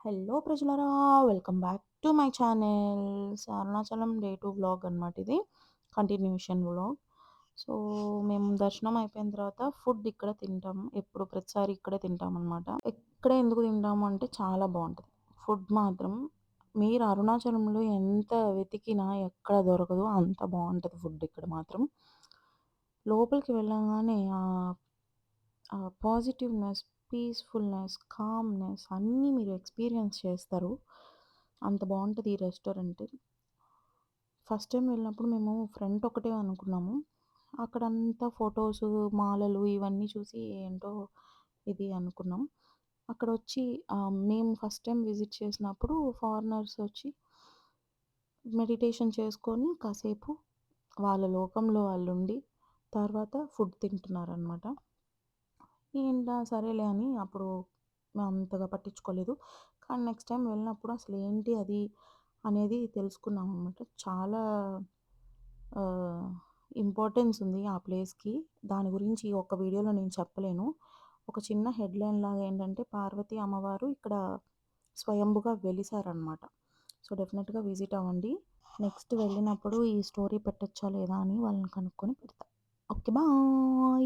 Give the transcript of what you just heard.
Hello ప్రజలారా! Welcome back to my channel. Arunachalam day 2 vlog అనమాట ఇది. Continuation vlog. సో, మేము దర్శనం అయిపోయిన తర్వాత ఫుడ్ ఇక్కడ తింటాం. ఎప్పుడు ప్రతిసారి ఇక్కడే తింటామనమాట. ఇక్కడే ఎందుకు తింటాము అంటే చాలా బావుంటది. ఫుడ్ మాత్రం మీరు అరుణాచలంలో ఎంత వెతికినా ఎక్కడ దొరకదు. అంత బావుంటది ఫుడ్ ఇక్కడ మాత్రం. లోపలికి వెళ్ళంగానే ఆ పాజిటివ్‌నెస్, పీస్‌ఫుల్‌నెస్, కామ్‌నెస్ అన్నీ మీరు ఎక్స్‌పీరియన్స్ చేస్తారు. అంత బావుంటది ఈ రెస్టారెంట్. ఫస్ట్ టైమ్ వెళ్ళినప్పుడు మేము ఫ్రంట్ ఒకటే అనుకున్నాము. అక్కడంతా ఫోటోసు, మాలలు ఇవన్నీ చూసి ఏంటో ఇది అనుకున్నాం. అక్కడొచ్చి మేము ఫస్ట్ టైమ్ విజిట్ చేసినప్పుడు ఫారినర్స్ వచ్చి మెడిటేషన్ చేసుకొని కాసేపు వాళ్ళ లోకంలో వాళ్ళుండి తర్వాత ఫుడ్ తింటున్నారనమాట. సరేలే అని అప్పుడు అంతగా పట్టించుకోలేదు. కానీ నెక్స్ట్ టైమ్ వెళ్ళినప్పుడు అసలేంటి అది అనేది తెలుసుకున్నామనమాట. చాలా ఆహ్, ఇంపార్టెన్స్ ఉంది ఆ ప్లేస్‌కి. దాని గురించి ఒక్క వీడియోలో నేను చెప్పలేను. ఒక చిన్న హెడ్‌లైన్ లాగా ఏంటంటే పార్వతీ అమ్మవారు ఇక్కడ స్వయంభుగా వెలిసారనమాట. సో, డెఫినిట్‌గా విజిట్ అవ్వండి. నెక్స్ట్ వెళ్ళినప్పుడు ఈ స్టోరీ పెట్టొచ్చా లేదా అని వాళ్ళని కనుక్కొని పెడతా. ఓకే. బాయ్.